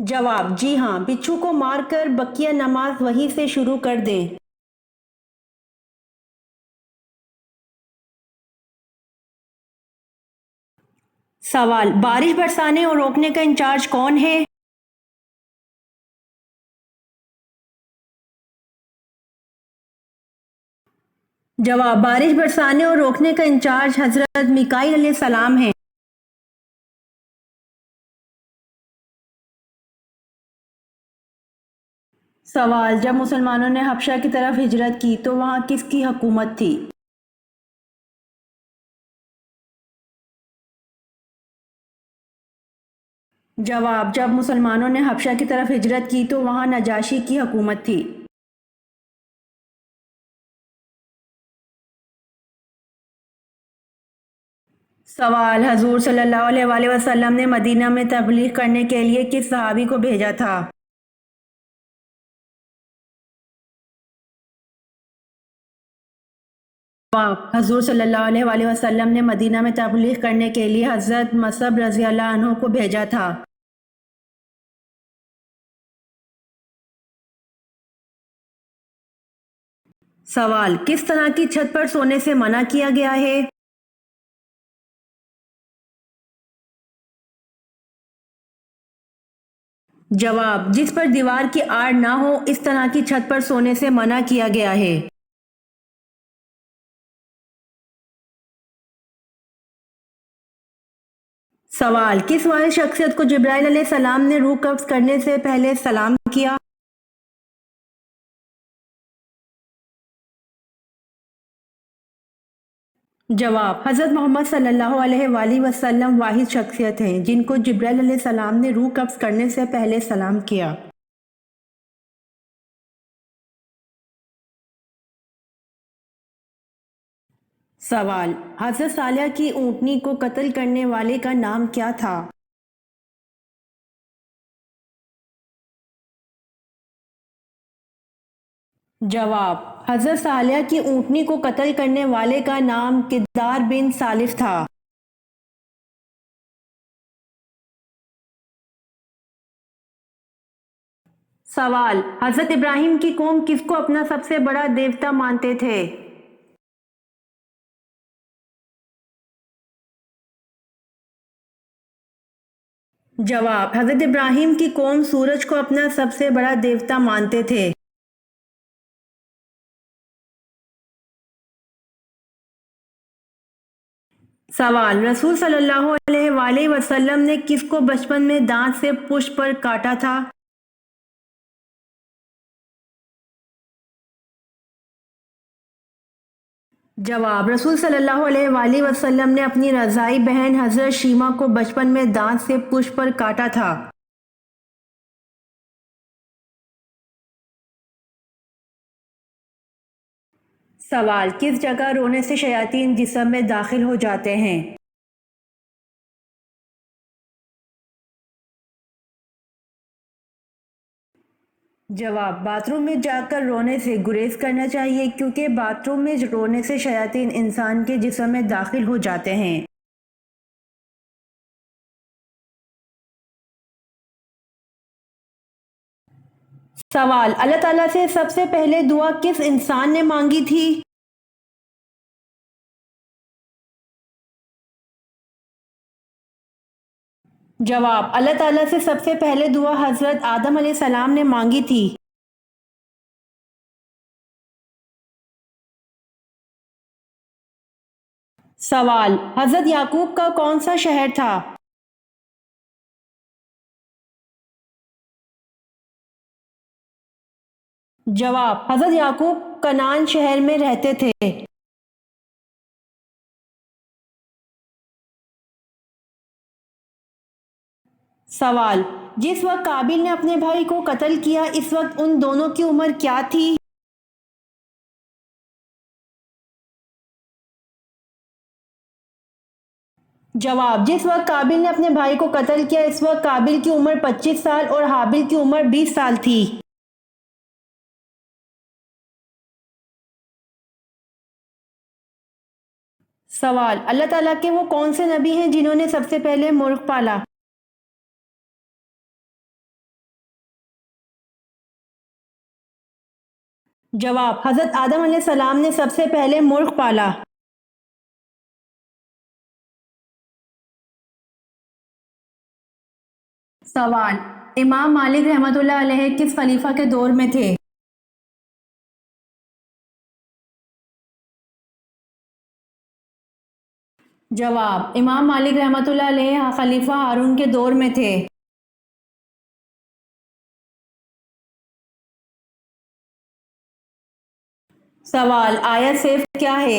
جواب: جی ہاں، بچھو کو مار کر بقیہ نماز وہیں سے شروع کر دیں۔ سوال: بارش برسانے اور روکنے کا انچارج کون ہے؟ جواب: بارش برسانے اور روکنے کا انچارج حضرت میکائیل علیہ السلام ہیں۔ سوال: جب مسلمانوں نے حبشہ کی طرف ہجرت کی تو وہاں کس کی حکومت تھی؟ جواب: جب مسلمانوں نے حبشہ کی طرف ہجرت کی تو وہاں نجاشی کی حکومت تھی۔ سوال: حضور صلی اللہ علیہ وآلہ وسلم نے مدینہ میں تبلیغ کرنے کے لیے کس صحابی کو بھیجا تھا؟ جواب: حضور صلی اللہ علیہ وآلہ وسلم نے مدینہ میں تبلیغ کرنے کے لیے حضرت مصعب رضی اللہ عنہ کو بھیجا تھا۔ سوال: کس طرح کی چھت پر سونے سے منع کیا گیا ہے؟ جواب: جس پر دیوار کی آڑ نہ ہو اس طرح کی چھت پر سونے سے منع کیا گیا ہے۔ سوال: کس واحد شخصیت کو جبرائیل علیہ السلام نے روح قبض کرنے سے پہلے سلام کیا؟ جواب: حضرت محمد صلی اللہ علیہ وآلہ وسلم واحد شخصیت ہیں جن کو جبرائیل علیہ السلام نے روح قبض کرنے سے پہلے سلام کیا۔ سوال: حضرت صالحہ کی اونٹنی کو قتل کرنے والے کا نام کیا تھا؟ جواب: حضرت صالحہ کی اونٹنی کو قتل کرنے والے کا نام کدار بن سالف تھا۔ سوال: حضرت ابراہیم کی قوم کس کو اپنا سب سے بڑا دیوتا مانتے تھے؟ جواب: حضرت ابراہیم کی قوم سورج کو اپنا سب سے بڑا دیوتا مانتے تھے۔ سوال: رسول صلی اللہ علیہ وآلہ وسلم نے کس کو بچپن میں دانت سے پشت پر کاٹا تھا؟ جواب: رسول صلی اللہ علیہ وآلہ وسلم نے اپنی رضاعی بہن حضرت شیمہ کو بچپن میں دانت سے پشت پر کاٹا تھا۔ سوال: کس جگہ رونے سے شیاطین جسم میں داخل ہو جاتے ہیں؟ جواب: باتھ روم میں جا کر رونے سے گریز کرنا چاہیے کیونکہ باتھ روم میں رونے سے شیاطین انسان کے جسم میں داخل ہو جاتے ہیں۔ سوال: اللہ تعالیٰ سے سب سے پہلے دعا کس انسان نے مانگی تھی؟ جواب: اللہ تعالیٰ سے سب سے پہلے دعا حضرت آدم علیہ السلام نے مانگی تھی۔ سوال: حضرت یعقوب کا کون سا شہر تھا؟ جواب: حضرت یعقوب کنعان شہر میں رہتے تھے۔ سوال: جس وقت قابل نے اپنے بھائی کو قتل کیا اس وقت ان دونوں کی عمر کیا تھی؟ جواب: جس وقت قابل نے اپنے بھائی کو قتل کیا اس وقت قابل کی عمر 25 سال اور حابل کی عمر 20 سال تھی۔ سوال: اللہ تعالیٰ کے وہ کون سے نبی ہیں جنہوں نے سب سے پہلے مرغ پالا؟ جواب: حضرت آدم علیہ السلام نے سب سے پہلے مرغ پالا۔ سوال: امام مالک رحمۃ اللہ علیہ کس خلیفہ کے دور میں تھے؟ جواب: امام مالک رحمۃ اللہ علیہ خلیفہ ہارون کے دور میں تھے۔ سوال: آیت سیف کیا ہے؟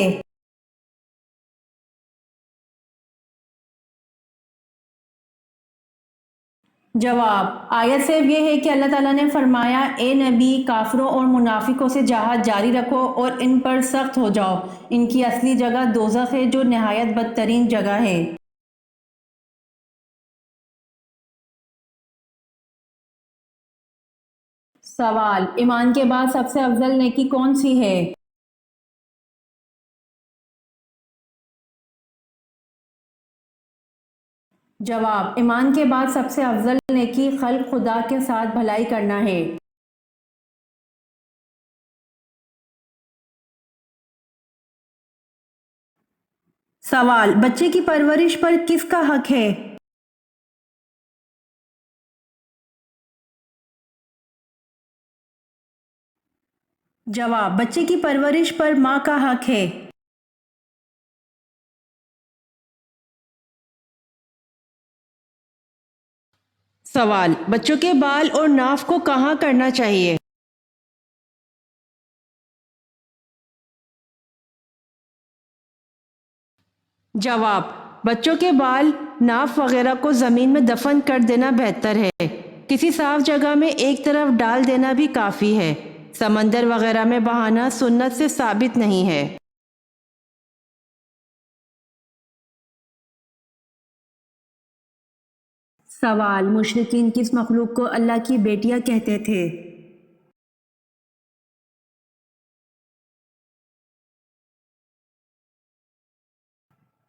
جواب: آیت سیف یہ ہے کہ اللہ تعالیٰ نے فرمایا، اے نبی، کافروں اور منافقوں سے جہاد جاری رکھو اور ان پر سخت ہو جاؤ، ان کی اصلی جگہ دوزخ ہے جو نہایت بدترین جگہ ہے۔ سوال: ایمان کے بعد سب سے افضل نیکی کون سی ہے؟ جواب: ایمان کے بعد سب سے افضل نیکی خلق خدا کے ساتھ بھلائی کرنا ہے۔ سوال: بچے کی پرورش پر کس کا حق ہے؟ جواب: بچے کی پرورش پر ماں کا حق ہے۔ سوال: بچوں کے بال اور ناف کو کہاں کرنا چاہیے؟ جواب: بچوں کے بال، ناف وغیرہ کو زمین میں دفن کر دینا بہتر ہے۔ کسی صاف جگہ میں ایک طرف ڈال دینا بھی کافی ہے۔ سمندر وغیرہ میں بہانا سنت سے ثابت نہیں ہے۔ سوال: مشرکین کس مخلوق کو اللہ کی بیٹیاں کہتے تھے؟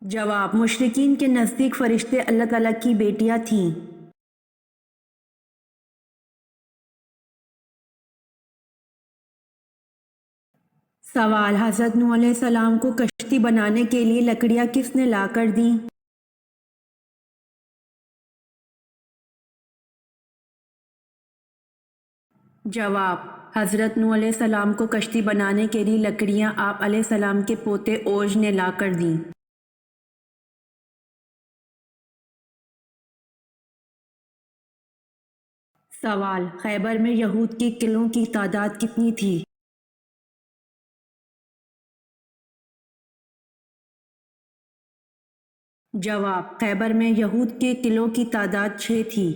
جواب: مشرکین کے نزدیک فرشتے اللہ تعالیٰ کی بیٹیاں تھیں۔ سوال: حضرت نوح علیہ السلام کو کشتی بنانے کے لیے لکڑیاں کس نے لا کر دیں؟ جواب: حضرت نوح علیہ السلام کو کشتی بنانے کے لیے لکڑیاں آپ علیہ السلام کے پوتے اوج نے لا کر دیں۔ سوال: خیبر میں یہود کے قلعوں کی تعداد کتنی تھی؟ جواب: خیبر میں یہود کے قلعوں کی تعداد 6 تھی۔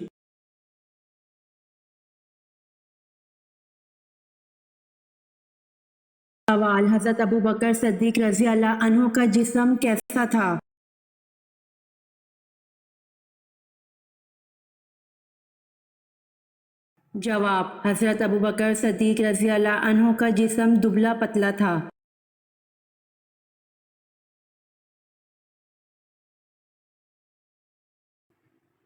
سوال: حضرت ابوبکر صدیق رضی اللہ عنہ کا جسم کیسا تھا؟ جواب: حضرت ابوبکر صدیق رضی اللہ عنہ کا جسم دبلا پتلا تھا۔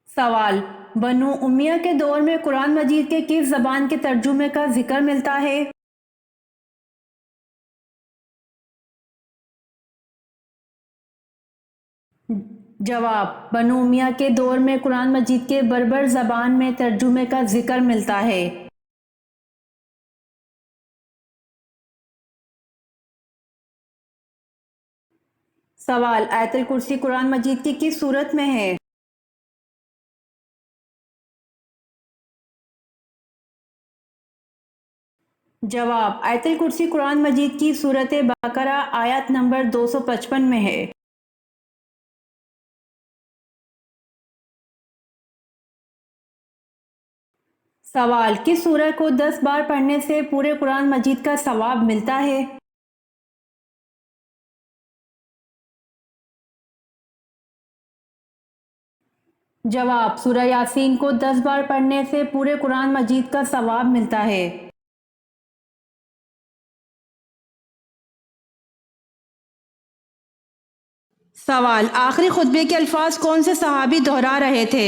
سوال: بنو امیہ کے دور میں قرآن مجید کے کس زبان کے ترجمے کا ذکر ملتا ہے؟ جواب: بنو امیہ کے دور میں قرآن مجید کے بربر زبان میں ترجمے کا ذکر ملتا ہے۔ سوال: آیت الکرسی قرآن مجید کی کس صورت میں ہے؟ جواب: آیت الکرسی قرآن مجید کی سورۃ بقرہ آیت نمبر 255 میں ہے۔ سوال: کس سورہ کو 10 بار پڑھنے سے پورے قرآن مجید کا ثواب ملتا ہے؟ جواب: سورہ یاسین کو 10 بار پڑھنے سے پورے قرآن مجید کا ثواب ملتا ہے۔ سوال: آخری خطبے کے الفاظ کون سے صحابی دہرا رہے تھے؟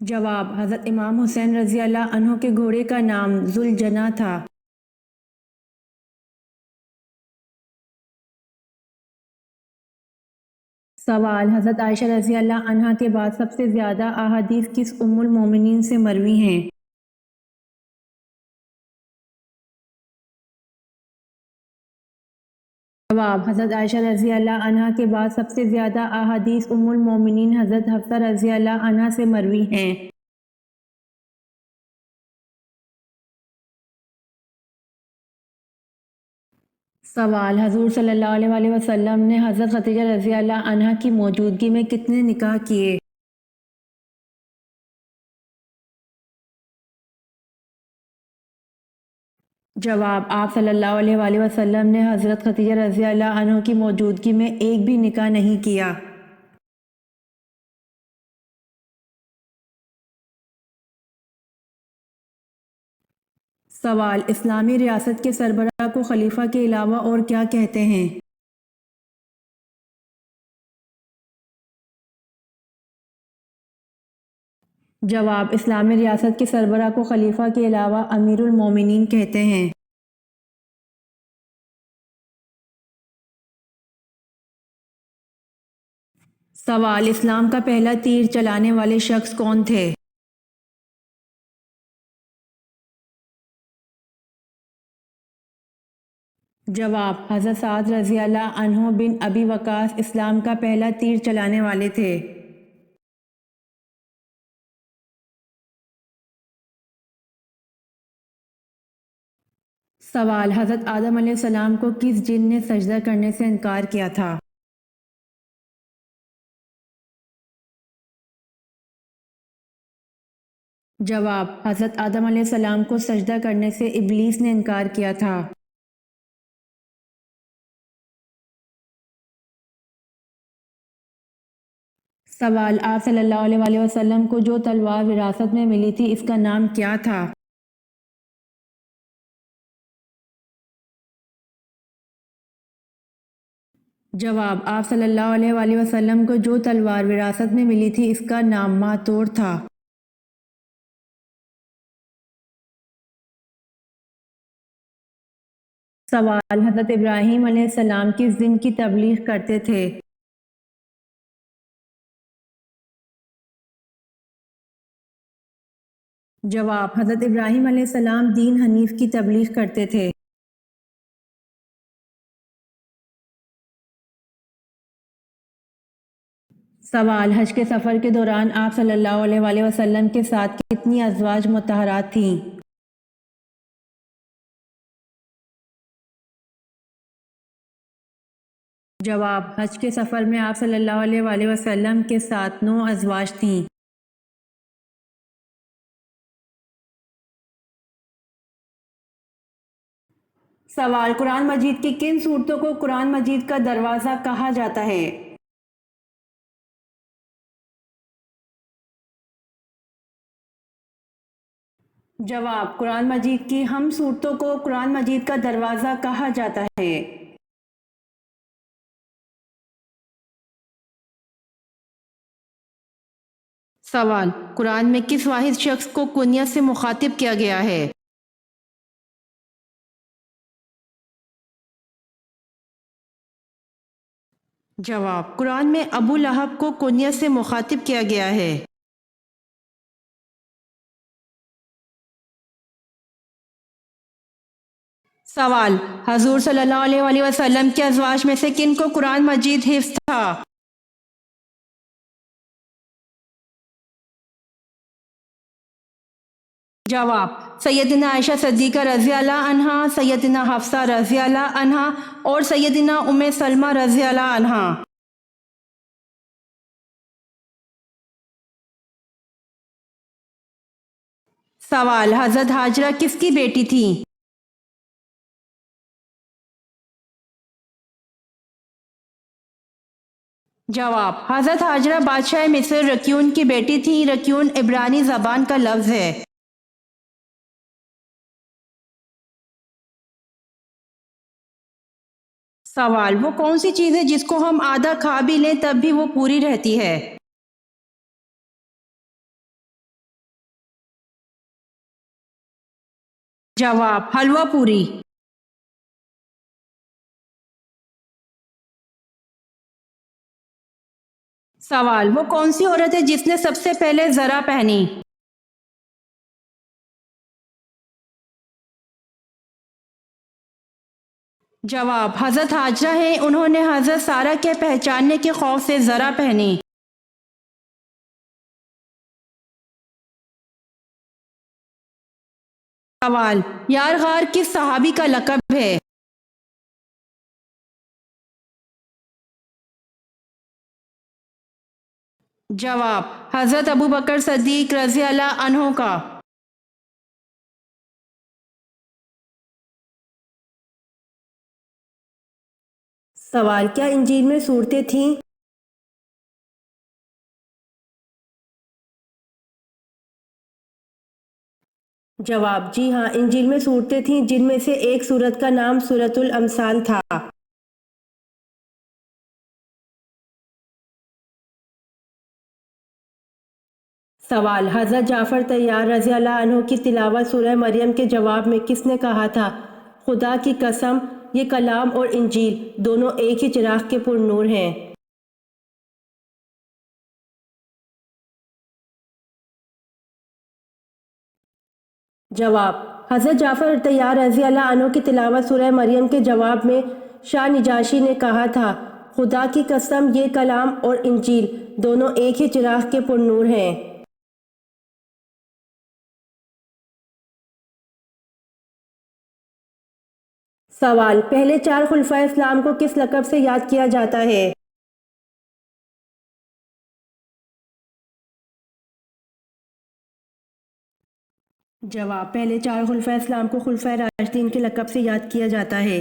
جواب: حضرت امام حسین رضی اللہ عنہ کے گھوڑے کا نام ذوالجناح تھا۔ سوال: حضرت عائشہ رضی اللہ عنہا کے بعد سب سے زیادہ احادیث کس ام المومنین سے مروی ہیں؟ جواب: حضرت عائشہ رضی اللہ عنہا کے بعد سب سے زیادہ احادیث ام المومنین حضرت حفصہ رضی اللہ عنہا سے مروی ہیں۔ سوال: حضور صلی اللہ علیہ وآلہ وسلم نے حضرت خدیجہ رضی اللہ عنہا کی موجودگی میں کتنے نکاح کیے؟ جواب: آپ صلی اللہ علیہ وآلہ وسلم نے حضرت خدیجہ رضی اللہ عنہ کی موجودگی میں ایک بھی نکاح نہیں کیا۔ سوال: اسلامی ریاست کے سربراہ کو خلیفہ کے علاوہ اور کیا کہتے ہیں؟ جواب: اسلامی ریاست کے سربراہ کو خلیفہ کے علاوہ امیر المومنین کہتے ہیں۔ سوال: اسلام کا پہلا تیر چلانے والے شخص کون تھے؟ جواب: حضرت سعد رضی اللہ عنہ بن ابی وقاص اسلام کا پہلا تیر چلانے والے تھے۔ سوال: حضرت آدم علیہ السلام کو کس جن نے سجدہ کرنے سے انکار کیا تھا؟ جواب: حضرت آدم علیہ السلام کو سجدہ کرنے سے ابلیس نے انکار کیا تھا۔ سوال: آپ صلی اللہ علیہ وآلہ وسلم کو جو تلوار وراثت میں ملی تھی اس کا نام کیا تھا؟ جواب: آپ صلی اللہ علیہ وآلہ وسلم کو جو تلوار وراثت میں ملی تھی اس کا نام ماتور تھا۔ سوال: حضرت ابراہیم علیہ السلام کس دن کی تبلیغ کرتے تھے؟ جواب: حضرت ابراہیم علیہ السلام دین حنیف کی تبلیغ کرتے تھے۔ سوال: حج کے سفر کے دوران آپ صلی اللہ علیہ وآلہ وسلم کے ساتھ کتنی ازواج مطہرات تھیں؟ جواب: حج کے سفر میں آپ صلی اللہ علیہ وآلہ وسلم کے ساتھ 9 ازواج تھیں۔ سوال: قرآن مجید کی کن صورتوں کو قرآن مجید کا دروازہ کہا جاتا ہے؟ جواب: قرآن مجید کی ہم صورتوں کو قرآن مجید کا دروازہ کہا جاتا ہے۔ سوال: قرآن میں کس واحد شخص کو کنیت سے مخاطب کیا گیا ہے؟ جواب: قرآن میں ابو لہب کو کنیت سے مخاطب کیا گیا ہے۔ سوال: حضور صلی اللہ علیہ وآلہ وسلم کے ازواج میں سے کن کو قرآن مجید حفظ تھا؟ جواب: سیدنا عائشہ صدیقہ رضی اللہ عنہا، سیدنا حفصہ رضی اللہ عنہا اور سیدنا ام سلمہ رضی اللہ عنہا۔ سوال: حضرت ہاجرہ کس کی بیٹی تھی؟ جواب: حضرت ہاجرہ بادشاہ مصر رکیون کی بیٹی تھی۔ رکیون عبرانی زبان کا لفظ ہے۔ سوال: وہ کون سی چیز ہے جس کو ہم آدھا کھا بھی لیں تب بھی وہ پوری رہتی ہے؟ جواب حلوہ پوری. سوال وہ کون سی عورت ہے جس نے سب سے پہلے زرہ پہنی؟ جواب حضرت حاجرہ ہیں، انہوں نے حضرت سارہ کے پہچاننے کے خوف سے زرہ پہنی. سوال یار غار کس صحابی کا لقب ہے؟ جواب حضرت ابوبکر صدیق رضی اللہ عنہ کا. سوال کیا انجیل میں صورتیں تھیں؟ جواب جی ہاں، انجیل میں صورتیں تھیں جن میں سے ایک صورت کا نام سورۃ الامثال تھا. سوال حضرت جعفر طیار رضی اللہ عنہ کی تلاوت سورہ مریم کے جواب میں کس نے کہا تھا؟ خدا کی قسم یہ کلام اور انجیل دونوں ایک ہی چراغ کے پر نور ہیں. جواب حضرت جعفر طیار رضی اللہ عنہ کی تلاوت سورہ مریم کے جواب میں شاہ نجاشی نے کہا تھا، خدا کی قسم یہ کلام اور انجیل دونوں ایک ہی چراغ کے پر نور ہیں. سوال پہلے 4 خلفائے اسلام کو کس لقب سے یاد کیا جاتا ہے؟ جواب پہلے 4 خلفائے اسلام کو خلفائے راشدین کے لقب سے یاد کیا جاتا ہے.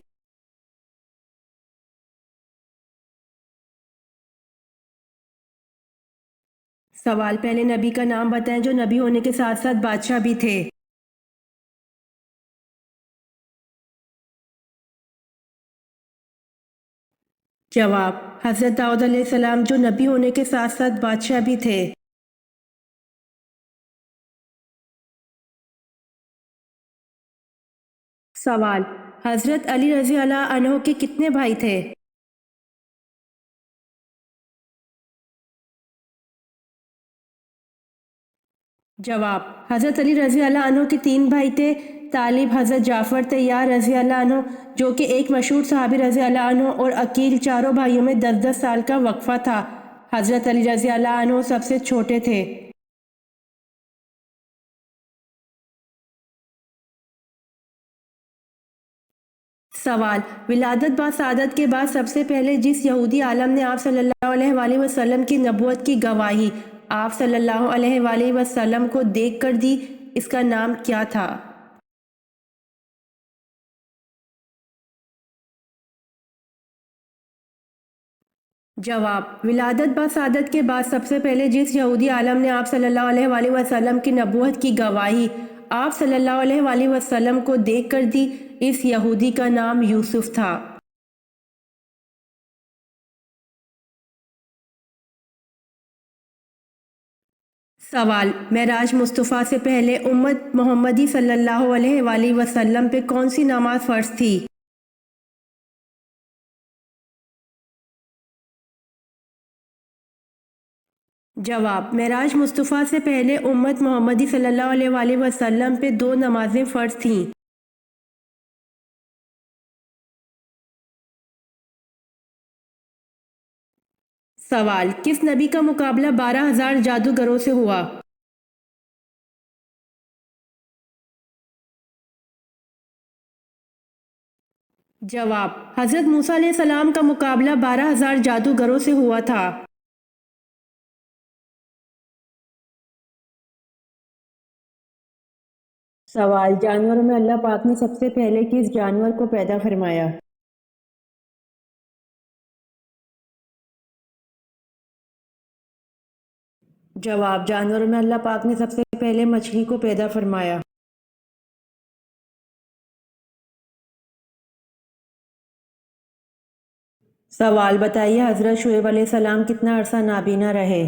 سوال پہلے نبی کا نام بتائیں جو نبی ہونے کے ساتھ ساتھ بادشاہ بھی تھے. جواب حضرت داؤد علیہ السلام جو نبی ہونے کے ساتھ ساتھ بادشاہ بھی تھے. سوال حضرت علی رضی اللہ عنہ کے کتنے بھائی تھے؟ جواب حضرت علی رضی اللہ عنہ کے 3 بھائی تھے. طالب حضرت جعفر طیار رضی اللہ عنہ جو کہ ایک مشہور صحابی رضی اللہ عنہ اور عقیل، چاروں بھائیوں میں 10-10 سال کا وقفہ تھا. حضرت علی رضی اللہ عنہ سب سے چھوٹے تھے. سوال ولادت با سعادت کے بعد سب سے پہلے جس یہودی عالم نے آپ صلی اللہ علیہ وآلہ وسلم کی نبوت کی گواہی آپ صلی اللہ علیہ وآلہ وسلم کو دیکھ کر دی، اس کا نام کیا تھا؟ جواب ولادت با سعادت کے بعد سب سے پہلے جس یہودی عالم نے آپ صلی اللہ علیہ وآلہ وسلم کی نبوت کی گواہی آپ صلی اللہ علیہ وآلہ وسلم کو دیکھ کر دی، اس یہودی کا نام یوسف تھا. سوال معراج مصطفیٰ سے پہلے امت محمدی صلی اللہ علیہ وآلہ وسلم پہ کون سی نماز فرض تھی؟ جواب معراج مصطفیٰ سے پہلے امت محمدی صلی اللہ علیہ وآلہ وسلم پہ 2 نمازیں فرض تھیں. سوال کس نبی کا مقابلہ 12,000 جادوگروں سے ہوا؟ جواب حضرت موسیٰ علیہ السلام کا مقابلہ 12,000 جادوگروں سے ہوا تھا. سوال جانوروں میں اللہ پاک نے سب سے پہلے کس جانور کو پیدا فرمایا؟ جواب جانوروں میں اللہ پاک نے سب سے پہلے مچھلی کو پیدا فرمایا. سوال بتائیے حضرت شعیب علیہ السلام کتنا عرصہ نابینا رہے؟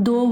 2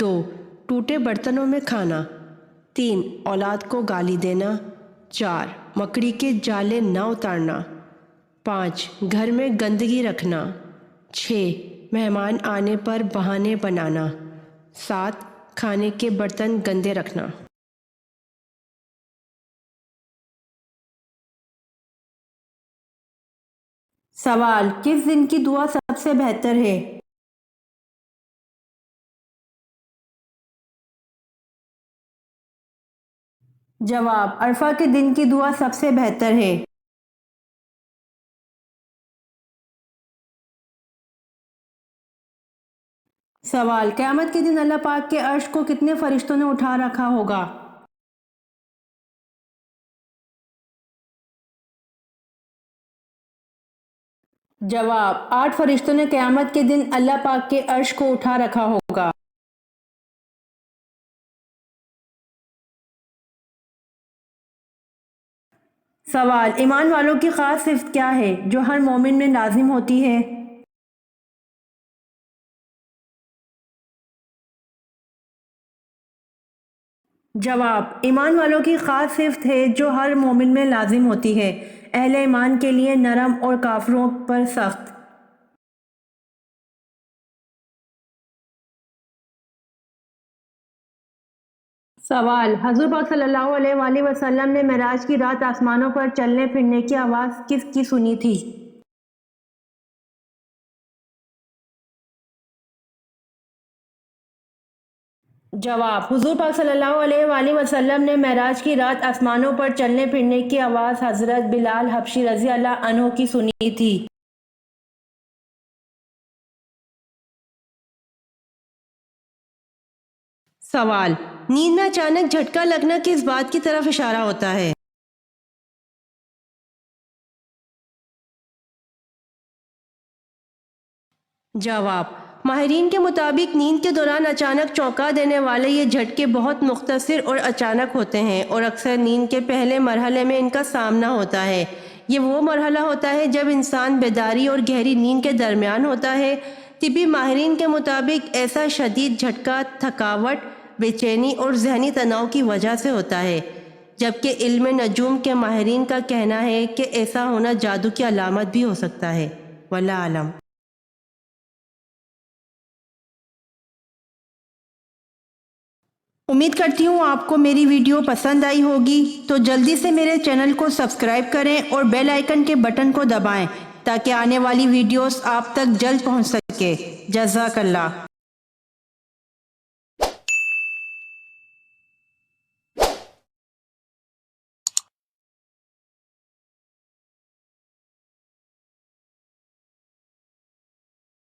2. ٹوٹے برتنوں میں کھانا. 3. اولاد کو گالی دینا. 4. مکڑی کے جالے نہ اتارنا. 5. گھر میں گندگی رکھنا. 6. مہمان آنے پر بہانے بنانا. 7. کھانے کے برتن گندے رکھنا. سوال: کس دن کی دعا سب سے بہتر ہے؟ جواب: عرفہ کے دن کی دعا سب سے بہتر ہے. سوال: قیامت کے دن اللہ پاک کے عرش کو کتنے فرشتوں نے اٹھا رکھا ہوگا؟ جواب: 8 فرشتوں نے قیامت کے دن اللہ پاک کے عرش کو اٹھا رکھا ہوگا. سوال: ایمان والوں کی خاص صفت کیا ہے جو ہر مومن میں لازم ہوتی ہے؟ جواب: ایمان والوں کی خاص صفت ہے جو ہر مومن میں لازم ہوتی ہے. اہل ایمان کے لیے نرم اور کافروں پر سخت. سوال: حضور پاک صلی اللہ علیہ وآلہ وسلم نے معراج کی رات آسمانوں پر چلنے پھرنے کی آواز کس کی سنی تھی؟ جواب: حضور پاک صلی اللہ علیہ وآلہ وسلم نے معراج کی رات آسمانوں پر چلنے پھرنے کی آواز حضرت بلال حبشی رضی اللہ عنہ کی سنی تھی. سوال: نیند میں اچانک جھٹکا لگنا کس بات کی طرف اشارہ ہوتا ہے؟ جواب: ماہرین کے مطابق نیند کے دوران اچانک چونکا دینے والے یہ جھٹکے بہت مختصر اور اچانک ہوتے ہیں اور اکثر نیند کے پہلے مرحلے میں ان کا سامنا ہوتا ہے. یہ وہ مرحلہ ہوتا ہے جب انسان بیداری اور گہری نیند کے درمیان ہوتا ہے. طبی ماہرین کے مطابق ایسا شدید جھٹکا تھکاوٹ، بے چینی اور ذہنی تناؤ کی وجہ سے ہوتا ہے، جبکہ علم نجوم کے ماہرین کا کہنا ہے کہ ایسا ہونا جادو کی علامت بھی ہو سکتا ہے. واللہ اعلم. امید کرتی ہوں آپ کو میری ویڈیو پسند آئی ہوگی، تو جلدی سے میرے چینل کو سبسکرائب کریں اور بیل آئیکن کے بٹن کو دبائیں تاکہ آنے والی ویڈیوز آپ تک جلد پہنچ سکے. جزاک اللہ.